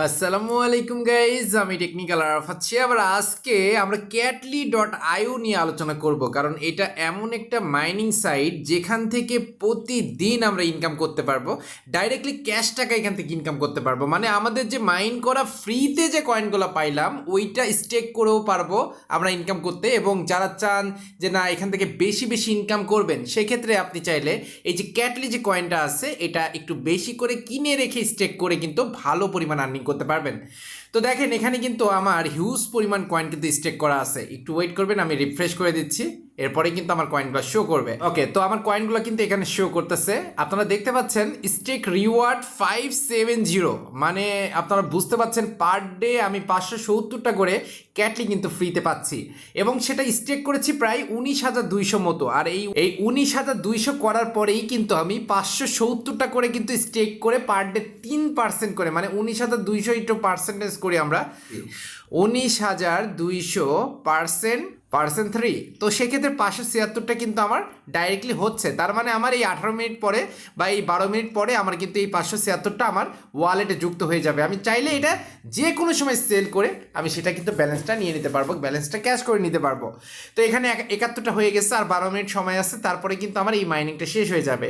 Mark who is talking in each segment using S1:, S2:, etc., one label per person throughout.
S1: আসসালামু আলাইকুম গাইজ, আমি টেকনিক্যাল আরাফাত শিহাব। আর আজকে আমরা catly.io নিয়ে আলোচনা করব, কারণ এটা এমন একটা মাইনিং সাইট যেখান থেকে প্রতিদিন আমরা ইনকাম করতে পারবো। ডাইরেক্টলি ক্যাশ টাকা এখান থেকে ইনকাম করতে পারবো, মানে আমাদের যে মাইন করা ফ্রিতে যে কয়েনগুলো পাইলাম ওইটা স্টেক করেও পারবো আমরা ইনকাম করতে। এবং যারা চান যে না এখান থেকে বেশি বেশি ইনকাম করবেন, সেক্ষেত্রে আপনি চাইলে এই যে ক্যাটলি যে কয়েনটা আছে এটা একটু বেশি করে কিনে রেখে স্টেক করে কিন্তু ভালো পরিমাণ আর্নিং করতে পারবেন। তো দেখেন এখানে কিন্তু আমার হিউজ পরিমাণ কয়েন কিন্তু স্টেক করা আছে। একটু ওয়েট করবেন, আমি রিফ্রেশ করে দিচ্ছি, এরপরে কিন্তু আমার কয়েনগুলো শো করবে। ওকে, তো আমার কয়েনগুলো কিন্তু এখানে শো করতেছে, আপনারা দেখতে পাচ্ছেন স্টেক রিওয়ার্ড 570। মানে আপনারা বুঝতে পাচ্ছেন পার ডে আমি 570টা করে ক্যাটলি কিন্তু ফ্রিতে পাচ্ছি, এবং সেটা স্টেক করেছি প্রায় 19,200 মতো। আর এই 19,200 করার পরেই কিন্তু আমি 570টা করে কিন্তু স্টেক করে পার ডে 3% করে, মানে 19,200 একটু পার্সেন্টেজ করি আমরা, 19,200% 3, তো সেক্ষেত্রে 576টা কিন্তু আমার ডাইরেক্টলি হচ্ছে। তার মানে আমার এই 18 মিনিট পরে বা এই 12 মিনিট পরে আমার কিন্তু এই 576টা আমার ওয়ালেটে যুক্ত হয়ে যাবে। আমি চাইলে এটা যে কোনো সময় সেল করে আমি সেটা কিন্তু ব্যালেন্সটা নিয়ে নিতে পারবো, ব্যালেন্সটা ক্যাশ করে নিতে পারবো। তো এখানে 71টা হয়ে গেছে, আর 12 মিনিট সময় আছে, তারপরে কিন্তু আমার এই মাইনিংটা শেষ হয়ে যাবে।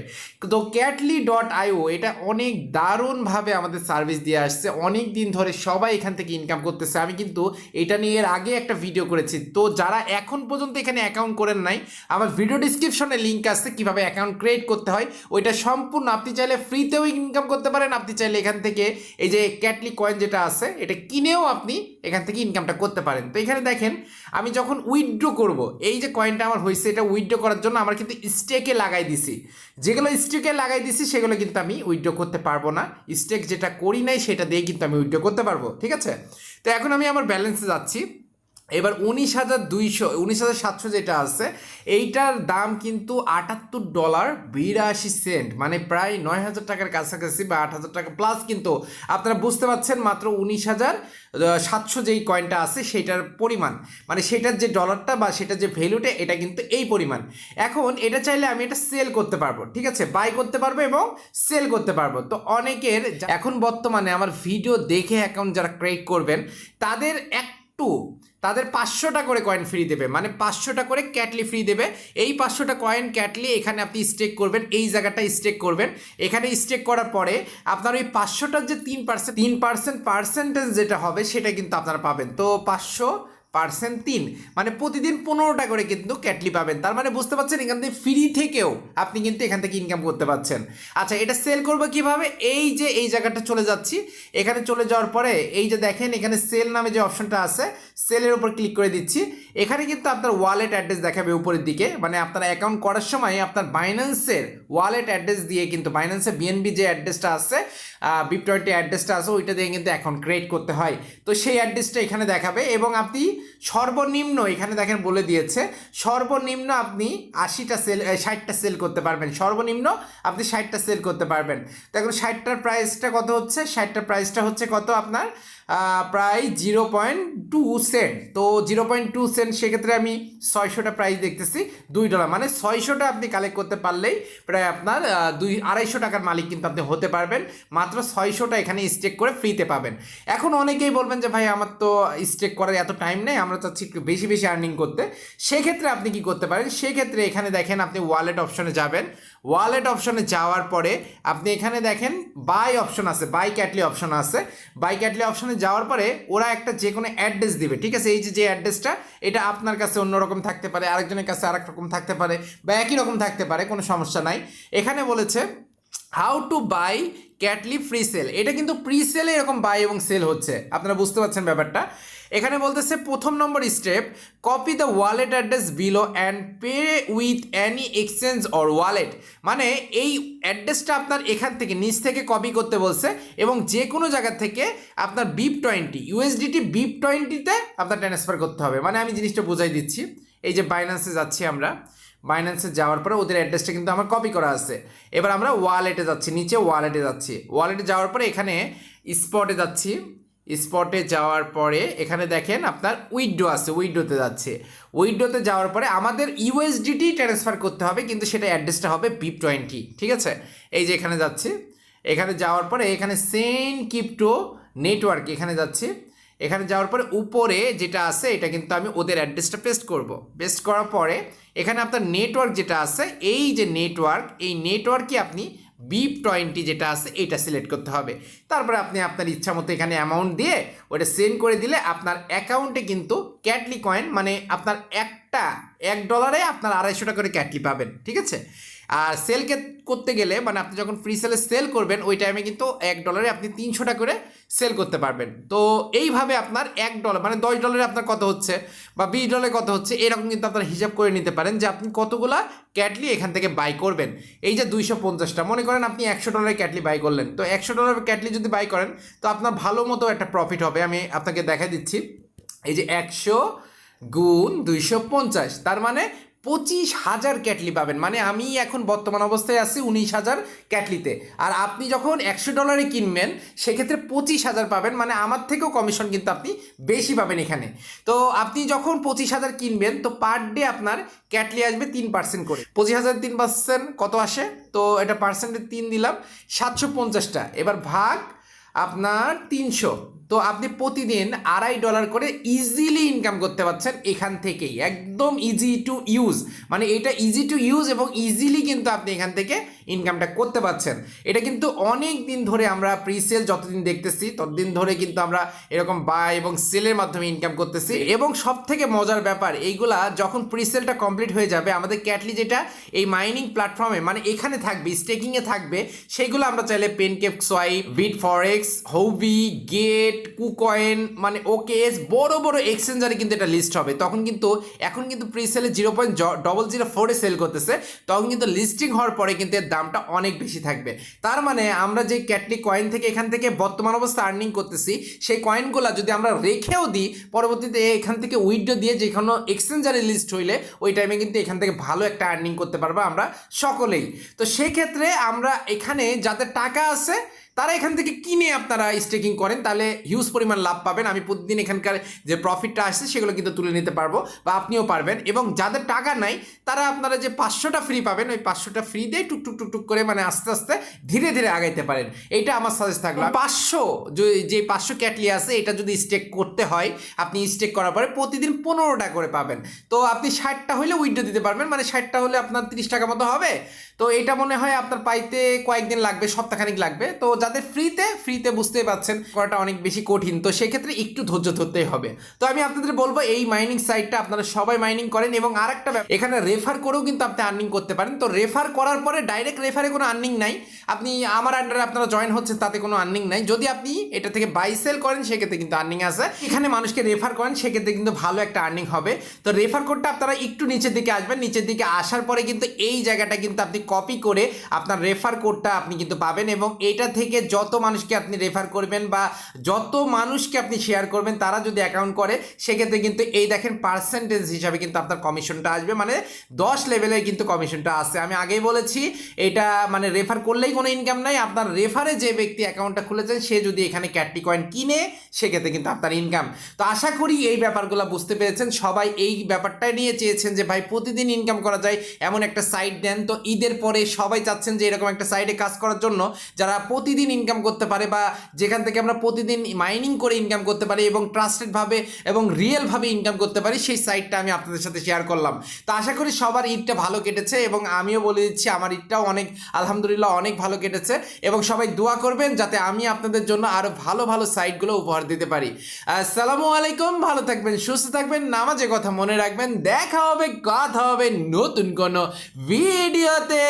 S1: তো catly.io এটা অনেক দারুণভাবে আমাদের সার্ভিস দিয়ে আসছে, অনেক দিন ধরে সবাই এখান থেকে ইনকাম করতেছে। আমি কিন্তু এটা নিয়ে এর আগে একটা ভিডিও করেছি, তো যারা এখন পর্যন্ত এখানে অ্যাকাউন্ট করেন নাই, আমার ভিডিও ডিসক্রিপশনে লিঙ্ক আছে কিভাবে অ্যাকাউন্ট ক্রিয়েট করতে হয়, ওইটা সম্পূর্ণ আপনি চাইলে ফ্রিতেও ইনকাম করতে পারেন। আপনি চাইলে এখান থেকে এই যে ক্যাটলি কয়েন যেটা আছে এটা কিনেও আপনি এখান থেকে ইনকামটা করতে পারেন। তো এখানে দেখেন আমি যখন উইথড্র করব, এই যে কয়েনটা আমার হয়েছে এটা উইথড্র করার জন্য আমার কিন্তু স্টেকে লাগাই দিছি, যেগুলো স্টেকে লাগাই দিছি সেগুলো কিন্তু আমি উইথড্র করতে পারবো না। স্টেক যেটা করি নাই সেটা দিয়ে কিন্তু আমি উইথড্র করতে পারবো, ঠিক আছে। তো এখন আমি আমার ব্যালেন্সে যাচ্ছি। এবার 19,700 যেটা আছে এইটার দাম কিন্তু $78.82, মানে প্রায় 9,000 টাকার কাছাকাছি বা 8,000 টাকা প্লাস। কিন্তু আপনারা বুঝতে পারছেন মাত্র 19,700 যেই কয়েনটা আছে সেটার পরিমাণ, মানে সেটার যে ডলারটা বা সেটার যে ভ্যালুটা এটা কিন্তু এই পরিমাণ। এখন এটা চাইলে আমি এটা সেল করতে পারবো, ঠিক আছে, বাই করতে পারবো এবং সেল করতে পারবো। তো অনেকের এখন বর্তমানে আমার ভিডিও দেখে অ্যাকাউন্ট যারা ক্রিয়েট করবেন তাদের 500টা করে কয়েন ফ্রি দেবে, মানে 500টা করে ক্যাটলি ফ্রি দেবে। এই 500টা কয়েন ক্যাটলি এখানে আপনি স্টেক করবেন, এই জায়গাটা স্টেক করবেন। এখানে স্টেক করার পরে আপনার ওই 500টার যে 3% পার্সেন্টেজ যেটা হবে সেটা কিন্তু আপনারা পাবেন। তো 500% 3, মানে প্রতিদিন 15টা করে কিন্তু ক্যাটলি পাবেন। তার মানে বুঝতে পারছেন এখান থেকে ফ্রি থেকেও আপনি কিন্তু এখান থেকে ইনকাম করতে পারছেন। আচ্ছা, এটা সেল করবো কিভাবে? এই যে এই জায়গাটা চলে যাচ্ছি, এখানে চলে যাওয়ার পরে এই যে দেখেন এখানে সেল নামে যে অপশনটা আছে, সেলের উপর ক্লিক করে দিচ্ছি। এখানে কিন্তু আপনার ওয়ালেট অ্যাড্রেস দেখাবে উপরের দিকে, মানে আপনার অ্যাকাউন্ট করার সময় আপনার বাইন্যান্সের ওয়ালেট অ্যাড্রেস দিয়ে কিন্তু বাইন্যান্সের বিএনবি যে অ্যাড্রেসটা আছে, BIP20 অ্যাড্রেসটা আছে, ওইটা দিয়ে কিন্তু অ্যাকাউন্ট ক্রিয়েট করতে হয়। তো সেই অ্যাড্রেসটা এখানে দেখাবে, এবং আপনি সর্বনিম্ন এখানে দেখেন বলে দিয়েছে সর্বনিম্ন আপনি 60টা সেল করতে পারবেন, সর্বনিম্ন আপনি 60টা সেল করতে পারবেন। তো এখন 60টার প্রাইসটা কত হচ্ছে? 60টার প্রাইসটা হচ্ছে কত আপনার প্রায় 0.2 সেন্ট। তো 0.2 সেন্ট, সেক্ষেত্রে আমি 600টা প্রাইস দেখতেছি $2, মানে 600টা আপনি কালেক্ট করতে পারলেই প্রায় আপনার 200-250 টাকার মালিক কিন্তু আপনি হতে পারবেন। মাত্র 600টা এখানে স্টেক করে ফ্রিতে পাবেন। এখন অনেকেই বলবেন যে ভাই আমার তো স্টেক করার এত টাইম নেই, আমরা চাচ্ছি একটু বেশি বেশি আর্নিং করতে। সেক্ষেত্রে আপনি কি করতে পারেন? সেক্ষেত্রে এখানে দেখেন আপনি ওয়ালেট অপশনে যাবেন। ওয়ালেট অপশনে যাওয়ার পরে আপনি এখানে দেখেন বাই অপশন আছে, বাই ক্যাটলি অপশন আছে। বাই ক্যাটলি অপশনে যাওয়ার পরে ওরা একটা যে কোনো অ্যাড্রেস দিবে, ঠিক আছে। এই যে অ্যাড্রেসটা এটা আপনার কাছে অন্যরকম থাকতে পারে, আরেকজনের কাছে আরেক রকম থাকতে পারে, বা একই রকম থাকতে পারে, কোনো সমস্যা নাই। এখানে বলেছে হাউ টু বাই ক্যাটলি ফ্রি সেল, এটা কিন্তু প্রি সেলে এরকম বাই এবং সেল হচ্ছে, আপনারা বুঝতে পারছেন ব্যাপারটা। এখানে বলতেছে প্রথম number step, copy the wallet address below and pay with any exchange or wallet, মানে এই অ্যাড্রেসটা আপনার এখান থেকে নিচ থেকে কপি করতে বলছে, এবং যে কোনো জায়গা থেকে আপনার BIP20 USDT BIP20তে আপনার ট্রান্সফার করতে হবে। মানে আমি জিনিসটা বোঝাই দিচ্ছি, এই যে বাইন্যান্সে যাচ্ছি আমরা, বাইন্যান্সে যাওয়ার পরে ওদের অ্যাড্রেসটা কিন্তু আমার কপি করা আছে। এবার আমরা ওয়ালেটে যাচ্ছি, নিচে ওয়ালেটে যাচ্ছি, ওয়ালেটে যাওয়ার পরে এখানে স্পটে যাচ্ছি। স্পটে যাওয়ার পরে এখানে দেখেন আপনার উইথড্র আছে, উইথড্রোতে যাচ্ছে। উইথড্রোতে যাওয়ার পরে আমাদের USDT ট্রান্সফার করতে হবে, কিন্তু সেটা অ্যাড্রেসটা হবে BIP20, ঠিক আছে। এই যে এখানে যাচ্ছি, এখানে যাওয়ার পরে এখানে সেন্ড ক্রিপ্টো নেটওয়ার্ক, এখানে যাচ্ছি। এখানে যাওয়ার পরে উপরে যেটা আছে এটা কিন্তু আমি ওদের অ্যাড্রেসটা পেস্ট করব। পেস্ট করার পরে এখানে আপনার নেটওয়ার্ক যেটা আছে, এই যে নেটওয়ার্ক, এই নেটওয়ার্কে আপনি BIP20 যেটা আছে এটা সিলেক্ট করতে হবে। তারপরে আপনি আপনার ইচ্ছা মতো এখানে অ্যামাউন্ট দিয়ে ওটা সেন্ড করে দিলে আপনার অ্যাকাউন্টে কিন্তু ক্যাটলি কয়েন, মানে আপনার $1 আপনার 250 টাকা করে ক্যাটলি পাবেন, ঠিক আছে। আর সেল করতে গেলে মানে আপনি যখন ফ্রি সেলে সেল করবেন ওই টাইমে কিন্তু $1 আপনি 300 টাকা করে সেল করতে পারবেন। তো এইভাবে আপনার $1 মানে $10 আপনার কত হচ্ছে বা $20 কত হচ্ছে, এরকম কিন্তু আপনারা হিসাব করে নিতে পারেন যে আপনি কতগুলা ক্যাটলি এখান থেকে বাই করবেন। এই যে 250টা, মনে করেন আপনি $100 ক্যাটলি বাই করলেন, তো $100 ক্যাটলি যদি বাই করেন তো আপনার ভালো মতো একটা প্রফিট হবে। আমি আপনাকে দেখাই দিচ্ছি, এই যে 100 গুণ 250, তার মানে 25,000 ক্যাটলি পাবেন। মানে আমি এখন বর্তমান অবস্থায় আছি 19,000 ক্যাটলিতে, আর আপনি যখন $100 কিনবেন সেক্ষেত্রে 25,000 পাবেন, মানে আমার থেকেও কমিশন কিন্তু আপনি বেশি পাবেন এখানে। তো আপনি যখন 25,000 কিনবেন তো পার ডে আপনার ক্যাটলি আসবে 3% করে। 25,000 3% কত আসে, তো এটা পার্সেন্টে 3 দিলাম, 750টা। এবার ভাগ আপনার 300, তো আপনি প্রতিদিন $2.5 করে ইজিলি ইনকাম করতে পারছেন এখান থেকেই, একদম ইজি টু ইউজ। মানে এটা ইজি টু ইউজ এবং ইজিলি কিন্তু আপনি এখান থেকে ইনকামটা করতে পারছেন। এটা কিন্তু অনেক দিন ধরে আমরা প্রিসেল যতদিন দেখতেছি ততদিন ধরে কিন্তু আমরা এরকম বাই এবং সেলের মাধ্যমে ইনকাম করতেছি। এবং সব থেকে মজার ব্যাপার, এইগুলা যখন প্রিসেলটা কমপ্লিট হয়ে যাবে আমাদের ক্যাটলি যেটা এই মাইনিং প্ল্যাটফর্মে মানে এখানে থাকবে, স্টেকিংয়ে থাকবে, সেইগুলো আমরা চাইলে পেনকেক সোয়াইপ, বিট ফরেক্স, হৌবি, গেট, কুকয়েন, মানে ওকেএস, বড় বড় এক্সচেঞ্জারে কিন্তু এটা লিস্ট হবে। তখন কিন্তু এখন কিন্তু প্রিসেলে 0.004 সেল করতেছে, তখন কিন্তু লিস্টিং হওয়ার পরে কিন্তু এর দামটা অনেক বেশি থাকবে। তার মানে আমরা যে ক্যাটলি কয়েন থেকে এখান থেকে বর্তমান অবস্থা আর্নিং করতেছি, সেই কয়েনগুলো যদি আমরা রেখেও দিই পরবর্তীতে এখান থেকে উইথড্র দিয়ে যে কোনো এক্সচেঞ্জারে লিস্ট হইলে ওই টাইমে কিন্তু এখান থেকে ভালো একটা আর্নিং করতে পারবো আমরা সকলেই। তো সেক্ষেত্রে আমরা এখানে যাদের টাকা আছে তারা এখান থেকে কিনে আপনারা স্টেকিং করেন, তাহলে হিউজ পরিমাণ লাভ পাবেন। আমি প্রতিদিন এখানকার যে প্রফিটটা আসছে সেগুলো কিন্তু তুলে নিতে পারবো বা আপনিও পারবেন। এবং যাদের টাকা নাই তারা আপনারা যে 500টা ফ্রি পাবেন, ওই 500টা ফ্রি দিয়ে টুকটুক টুকটুক করে মানে আস্তে আস্তে ধীরে ধীরে আগাইতে পারেন। এইটা আমার সাজেস্ট থাকলো। 500 যে 500 ক্যাটলি আছে এটা যদি স্টেক করতে হয়, আপনি স্টেক করার পরে প্রতিদিন 15টা করে পাবেন। তো আপনি 60টা হলে উইথড্র দিতে পারবেন, মানে 60টা হলে আপনার 30 টাকা মতো হবে। তো এটা মনে হয় আপনার পাইতে কয়েকদিন লাগবে, সপ্তাহখানিক লাগবে। তো যাদের ফ্রিতে বুঝতেই পাচ্ছেন করাটা অনেক বেশি কঠিন, তো সেক্ষেত্রে একটু ধৈর্য ধরতেই হবে। তো আমি আপনাদের বলবো এই মাইনিং সাইটটা আপনারা সবাই মাইনিং করেন। এবং আরেকটা এখানে রেফার করেও কিন্তু আপনি আর্নিং করতে পারেন। তো রেফার করার পরে ডাইরেক্ট রেফারে কোনো আর্নিং নাই, আপনি আমার আন্ডারে আপনারা জয়েন হচ্ছে তাতে কোনো আর্নিং নাই। যদি আপনি এটা থেকে বাই সেল করেন সেক্ষেত্রে কিন্তু আর্নিং আছে। এখানে মানুষকে রেফার করেন সেক্ষেত্রে কিন্তু ভালো একটা আর্নিং হবে। তো রেফার কোডটা আপনারা একটু নিচের দিকে আসবেন, নিচের দিকে আসার পরে কিন্তু এই জায়গাটা কিন্তু আপনি কপি করে আপনার রেফার কোডটা আপনি কিন্তু পাবেন। এবং এটা থেকে যত মানুষকে আপনি রেফার করবেন বা যত মানুষকে আপনি শেয়ার করবেন তারা যদি অ্যাকাউন্ট করে সেক্ষেত্রে কিন্তু এই দেখেন পার্সেন্টেজ হিসাবে কিন্তু আপনার কমিশনটা আসবে, মানে 10 লেভেলের কিন্তু কমিশনটা আসছে। আমি আগেই বলেছি এটা মানে রেফার করলেই কোনো ইনকাম নাই, আপনার রেফারে যে ব্যক্তি অ্যাকাউন্টটা খুলেছেন সে যদি এখানে ক্যাটলি কয়েন কিনে সেক্ষেত্রে কিন্তু আপনার ইনকাম। তো আশা করি এই ব্যাপারগুলো বুঝতে পেরেছেন। সবাই এই ব্যাপারটা নিয়ে চেয়েছেন যে ভাই প্রতিদিন ইনকাম করা যায় এমন একটা সাইট দেন। তো ঈদের পরে সবাই চাচ্ছেন যে এরকম একটা সাইটে কাজ করার জন্য যারা প্রতিদিন ইনকাম করতে পারে বা যেখান থেকে আমরা প্রতিদিন মাইনিং করে ইনকাম করতে পারি এবং ট্রাস্টেডভাবে এবং রিয়েলভাবে ইনকাম করতে পারি, সেই সাইটটা আমি আপনাদের সাথে শেয়ার করলাম। তো আশা করি সবার ঈদটা ভালো কেটেছে এবং আমিও বলে দিচ্ছি আমার ঈদটাও অনেক আলহামদুলিল্লাহ অনেক ভালো কেটেছে। এবং সবাই দোয়া করবেন যাতে আমি আপনাদের জন্য আরও ভালো ভালো সাইটগুলো উপহার দিতে পারি। আসসালামু আলাইকুম, ভালো থাকবেন, সুস্থ থাকবেন, নামাজে কথা মনে রাখবেন। দেখা হবে, কথা হবে নতুন কোনো ভিডিওতে।